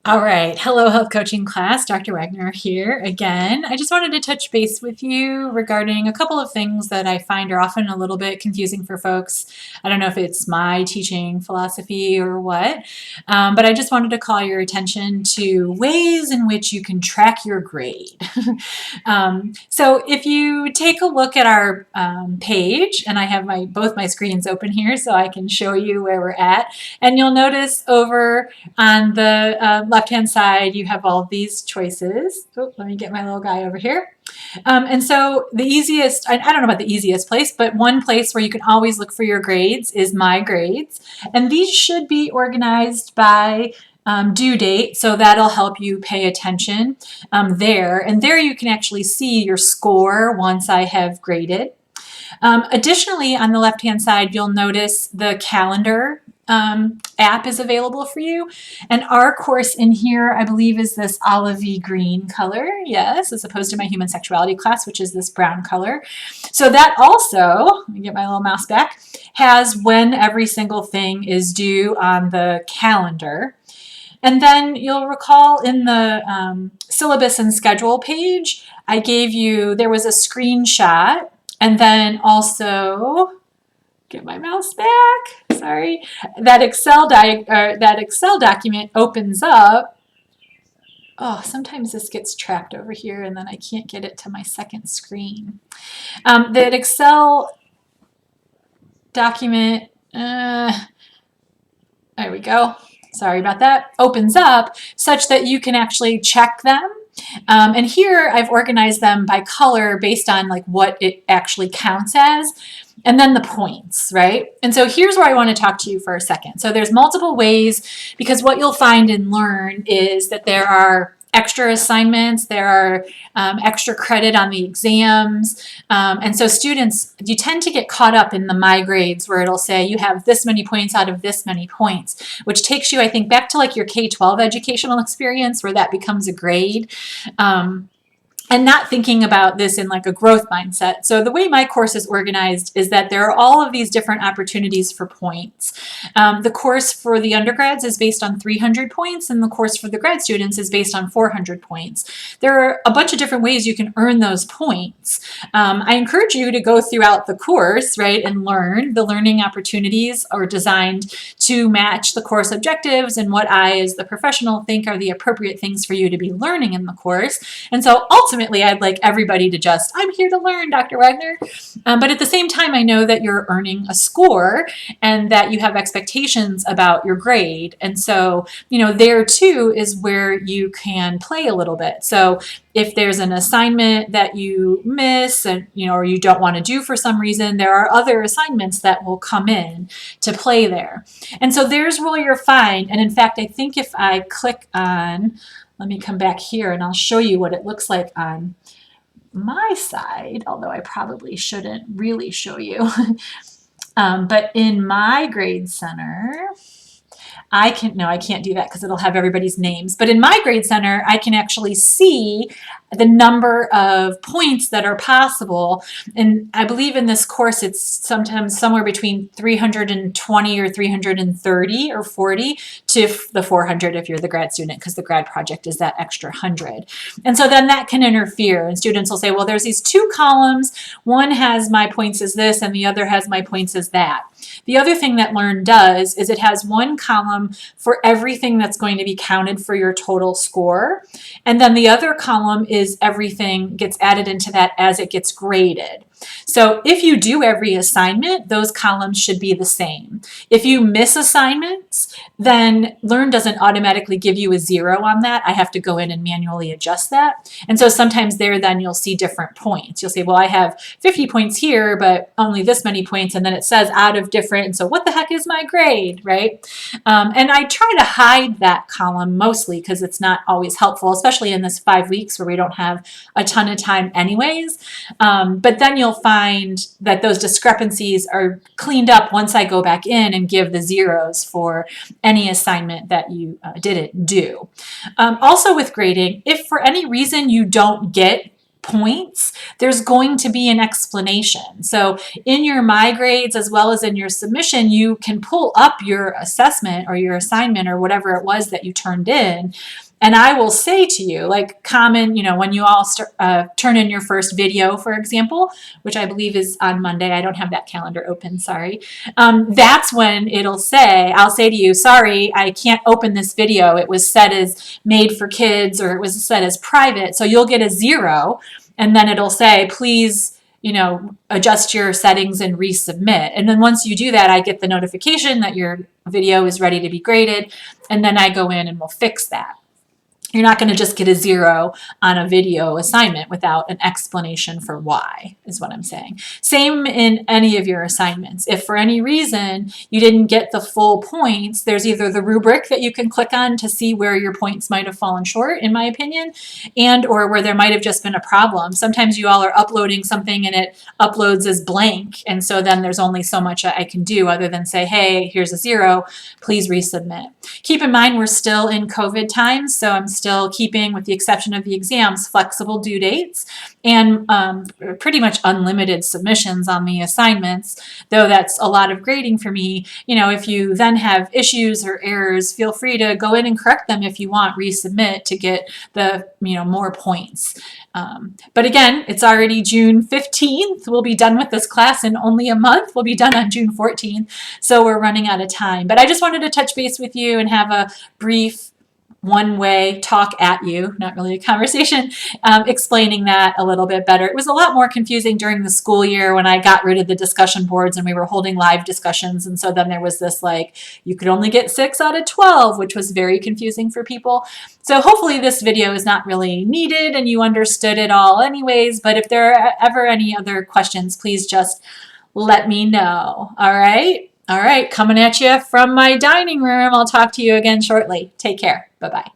All right. Hello, health coaching class. Dr. Wagner here again. I just wanted to touch base with you regarding a couple of things that I find are often a little bit confusing for folks. I don't know if it's my teaching philosophy or what, but I just wanted to call your attention to ways in which you can track your grade. So if you take a look at our page, and I have both my screens open here so I can show you where we're at, and you'll notice over on the left-hand side, you have all these choices. Oh, let me get my little guy over here. And so the easiest, I don't know about the easiest place, but one place where you can always look for your grades is My Grades. And these should be organized by due date, so that'll help you pay attention there. And there you can actually see your score once I have graded. Additionally, on the left-hand side, you'll notice the calendar app is available for you. And our course in here, I believe, is this olivey green color, yes, as opposed to my human sexuality class, which is this brown color. So that also, let me get my little mouse back, has when every single thing is due on the calendar. And then you'll recall in the syllabus and schedule page, I gave you, there was a screenshot, and then also, get my mouse back, sorry, that Excel document opens up. Oh, sometimes this gets trapped over here and then I can't get it to my second screen. That Excel document, there we go, sorry about that, opens up such that you can actually check them. And here I've organized them by color based on like what it actually counts as, and then the points, right? And so here's where I want to talk to you for a second. So there's multiple ways, because what you'll find in Learn is that there are extra assignments, there are extra credit on the exams, and so students, you tend to get caught up in the My Grades where it'll say you have this many points out of this many points, which takes you, I think, back to like your K-12 educational experience where that becomes a grade. And not thinking about this in like a growth mindset. So the way my course is organized is that there are all of these different opportunities for points. The course for the undergrads is based on 300 points, and the course for the grad students is based on 400 points. There are a bunch of different ways you can earn those points. I encourage you to go throughout the course, right, and learn. The learning opportunities are designed to match the course objectives and what I, as the professional, think are the appropriate things for you to be learning in the course. And so ultimately, I'd like everybody to just, I'm here to learn, Dr. Wagner. But at the same time, I know that you're earning a score and that you have expectations about your grade. And so, you know, there too is where you can play a little bit. So if there's an assignment that you miss and, you know, or you don't want to do for some reason, there are other assignments that will come in to play there. And so there's where you're fine. And in fact, I think if I click on, let me come back here and I'll show you what it looks like on my side, although I probably shouldn't really show you. But in My Grade Center, I can't do that because it'll have everybody's names. But in My Grade Center, I can actually see the number of points that are possible. And I believe in this course, it's sometimes somewhere between 320 or 330 or 40 to the 400 if you're the grad student, because the grad project is that extra 100. And so then that can interfere. And students will say, well, there's these two columns. One has my points as this, and the other has my points as that. The other thing that Learn does is it has one column for everything that's going to be counted for your total score. And then the other column is everything gets added into that as it gets graded. So if you do every assignment, those columns should be the same. If you miss assignments, then Learn doesn't automatically give you a 0 on that. I have to go in and manually adjust that. And so sometimes there then you'll see different points. You'll say, well, I have 50 points here, but only this many points. And then it says out of different. And so what the heck is my grade, right? And I try to hide that column mostly because it's not always helpful, especially in this 5 weeks where we don't have a ton of time anyways. But then you'll find that those discrepancies are cleaned up once I go back in and give the zeros for any assignment that you didn't do. Also with grading, if for any reason you don't get points, there's going to be an explanation. So in your My Grades as well as in your submission, you can pull up your assessment or your assignment or whatever it was that you turned in. And I will say to you, like common, when you all turn in your first video, for example, which I believe is on Monday. I don't have that calendar open, sorry. That's when I'll say to you, sorry, I can't open this video. It was set as made for kids or it was set as private. So you'll get a 0 and then it'll say, please, adjust your settings and resubmit. And then once you do that, I get the notification that your video is ready to be graded. And then I go in and we'll fix that. You're not going to just get a 0 on a video assignment without an explanation for why, is what I'm saying. Same in any of your assignments. If for any reason you didn't get the full points, there's either the rubric that you can click on to see where your points might have fallen short, in my opinion, and or where there might have just been a problem. Sometimes you all are uploading something and it uploads as blank, and so then there's only so much I can do other than say, hey, here's a 0, please resubmit. Keep in mind we're still in COVID times, so I'm still keeping, with the exception of the exams, flexible due dates and pretty much unlimited submissions on the assignments, though that's a lot of grading for me. If you then have issues or errors, feel free to go in and correct them if you want, resubmit to get the more points. But again, it's already June 15th. We'll be done with this class in only a month. We'll be done on June 14th, so we're running out of time. But I just wanted to touch base with you and have a brief one-way talk at you, not really a conversation, explaining that a little bit better. It was a lot more confusing during the school year when I got rid of the discussion boards and we were holding live discussions. And so then there was this you could only get 6 out of 12, which was very confusing for people. So hopefully this video is not really needed and you understood it all anyways. But if there are ever any other questions, please just let me know. All right. All right, coming at you from my dining room. I'll talk to you again shortly. Take care. Bye-bye.